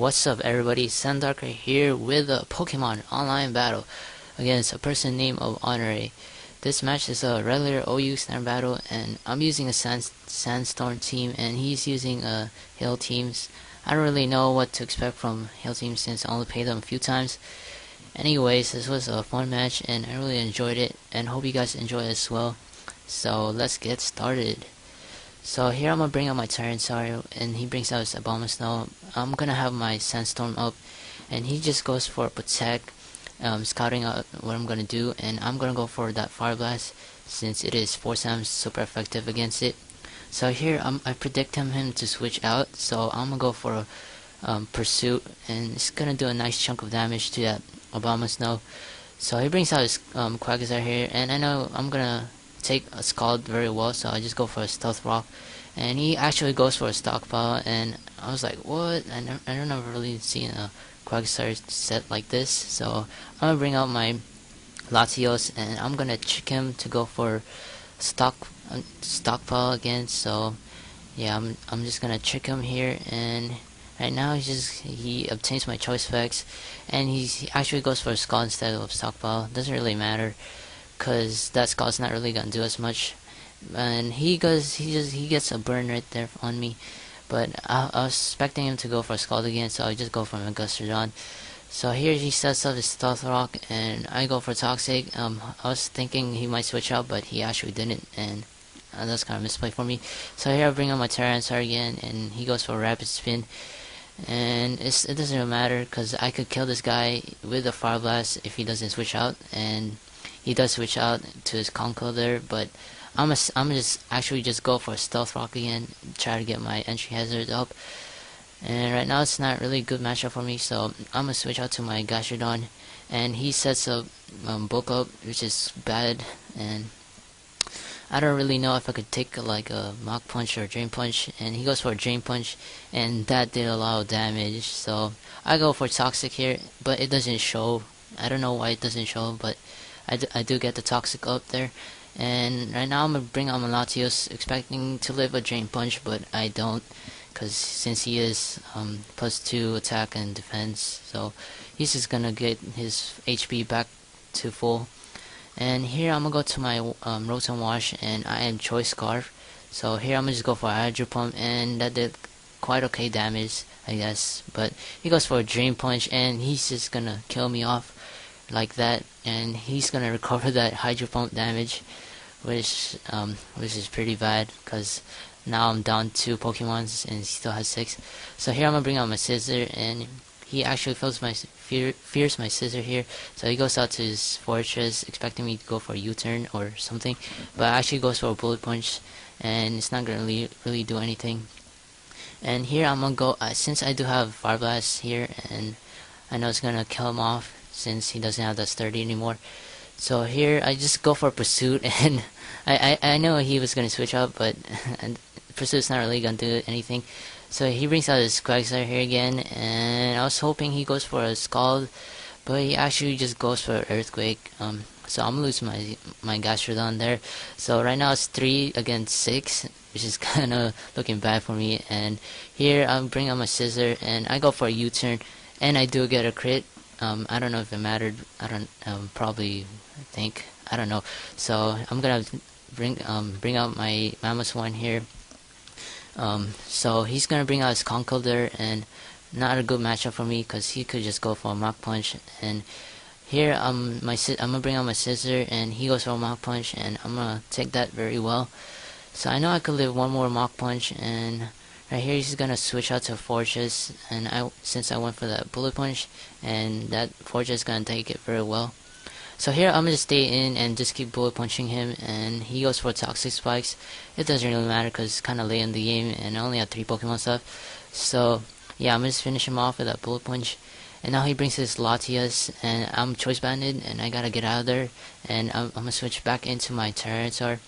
What's up everybody, ZenDarkrai here with a Pokemon online battle against a person named of Honore. This match is a regular OU standard battle and I'm using a Sandstorm team and he's using a Hill teams. I don't really know what to expect from Hill teams since I only played them a few times. Anyways, this was a fun match and I really enjoyed it and hope you guys enjoy it as well. So let's get started. So here I'm gonna bring out my Tyranitar and he brings out his Abomasnow. I'm gonna have my Sandstorm up and he just goes for Protect, scouting out what I'm gonna do, and I'm gonna go for that Fire Blast since it is 4 times super effective against it. So here I predict him to switch out, so I'm gonna go for a Pursuit and it's gonna do a nice chunk of damage to that Abomasnow. So he brings out his Quagsire here and I know I'm gonna take a Scald very well, so I just go for a Stealth Rock and he actually goes for a Stockpile and I was like, what? I don't ever really seen a Quagsire set like this. So I'm gonna bring out my Latios and I'm gonna trick him to go for Stockpile again. So yeah, I'm just gonna trick him here, and right now he obtains my Choice Specs and he actually goes for a Scald instead of Stockpile. Doesn't really matter cause that Scald's not really gonna do as much, and he gets a burn right there on me. But I was expecting him to go for a Scald again, so I just go for my Gastrodon. So here he sets up his Stealth Rock and I go for Toxic. I was thinking he might switch out, but he actually didn't, and that's kind of misplay for me. So here I bring up my Tyranitar again and he goes for a Rapid Spin, and it doesn't really matter because I could kill this guy with a Fire Blast if he doesn't switch out, and he does switch out to his Conco there, but I'm just go for a Stealth Rock again, try to get my Entry Hazard up. And right now it's not really a good matchup for me, so I'm gonna switch out to my Gastrodon, and he sets up Bulk Up, which is bad, and I don't really know if I could take like a Mach Punch or Drain Punch, and he goes for a Drain Punch, and that did a lot of damage. So I go for Toxic here, but it doesn't show. I don't know why it doesn't show, but I do get the Toxic up there. And right now I'm gonna bring out my Latios, expecting to live a Drain Punch, but I don't, cause since he is +2 attack and defense, so he's just gonna get his HP back to full. And here I'm gonna go to my Rotom Wash and I am Choice Scarf. So here I'm gonna just go for Hydro Pump, and that did quite okay damage, I guess. But he goes for a Drain Punch and he's just gonna kill me off like that, and he's gonna recover that Hydro Pump damage, which is pretty bad because now I'm down 2 Pokemons and he still has 6. So here I'm gonna bring out my Scissor, and he actually fears my Scissor here, so he goes out to his Fortress expecting me to go for a U-turn or something, but actually goes for a Bullet Punch and it's not gonna really do anything. And here I'm gonna go, since I do have Fire Blast here and I know it's gonna kill him off since he doesn't have that sturdy anymore. So here I just go for Pursuit, and I know he was gonna switch out, but Pursuit's not really gonna do anything. So he brings out his Quagsire here again, and I was hoping he goes for a Scald, but he actually just goes for Earthquake. So I'm gonna lose my Gastrodon there. So right now it's 3 against 6, which is kind of looking bad for me. And here I'm bringing out my Scissor and I go for a U-turn, and I do get a crit. I don't know if it mattered. I don't probably think, I don't know. So I'm gonna bring out my Mamoswine here. So he's gonna bring out his Conco there, and not a good matchup for me because he could just go for a Mach Punch. And here I'm gonna bring out my Scissor and he goes for a Mach Punch, and I'm gonna take that very well. So I know I could live one more Mach Punch, and right here he's gonna switch out to a Fortress, and since I went for that Bullet Punch, and that Fortress is gonna take it very well. So here I'm gonna stay in and just keep Bullet Punching him, and he goes for Toxic Spikes. It doesn't really matter because it's kind of late in the game and I only have 3 Pokemon left. So yeah, I'm gonna just finish him off with that Bullet Punch. And now he brings his Latias, and I'm Choice Banded and I gotta get out of there, and I'm gonna switch back into my Tyranitar.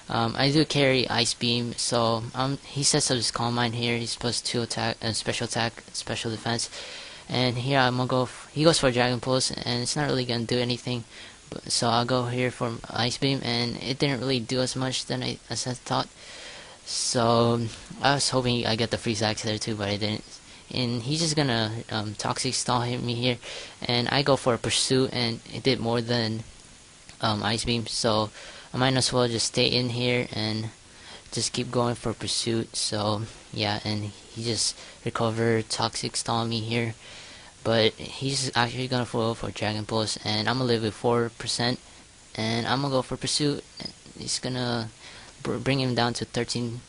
I do carry Ice Beam, so he sets up his Calm Mind here. He's +2 attack, special attack, special defense. And here I'm gonna go. He goes for Dragon Pulse, and it's not really gonna do anything. So I'll go here for Ice Beam, and it didn't really do as much as I thought. So I was hoping I get the Freeze Axe there too, but I didn't. and he's just gonna toxic stall hit me here, and I go for a pursuit, and it did more than ice beam, so I might as well just stay in here and just keep going for pursuit. So yeah, and he just recovered toxic stall me here, but he's actually gonna fall for Dragon Pulse, and I'm gonna live with 4%, and I'm gonna go for pursuit. He's gonna bring him down to 13%,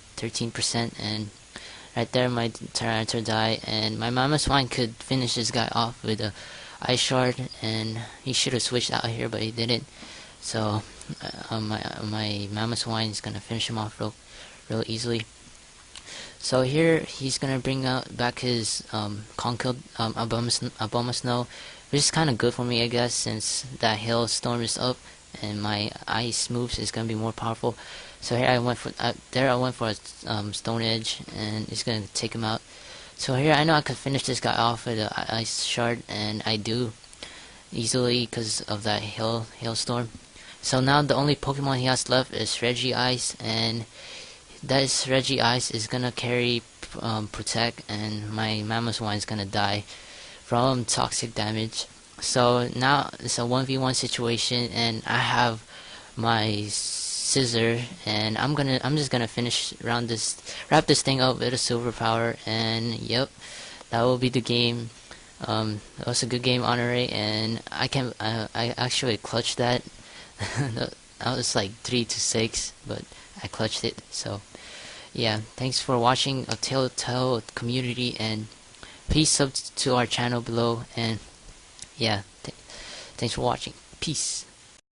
and right there my Tyranitar died, and my Mamoswine could finish this guy off with a Ice Shard, and he should have switched out here, but he didn't. So my Mamoswine is gonna finish him off real easily. So here he's gonna bring out back his Conkeldurr Abomasnow, which is kind of good for me, I guess, since that Hailstorm is up and my ice moves is gonna be more powerful. So here I went for a Stone Edge, and it's gonna take him out. So here I know I could finish this guy off with an Ice Shard, and I do easily because of that Hailstorm. So now the only Pokemon he has left is Regice, and that is Regice is gonna carry Protect, and my Mamoswine is gonna die from toxic damage. So now it's a 1v1 situation, and I have my Scissor, and I'm just gonna wrap this thing up with a Silver Power, and yep, that will be the game. That was a good game, Honore, and I actually clutched that. That was like 3-6, but I clutched it. So yeah, thanks for watching a Telltale community, and please sub to our channel below, and yeah, thanks for watching. Peace.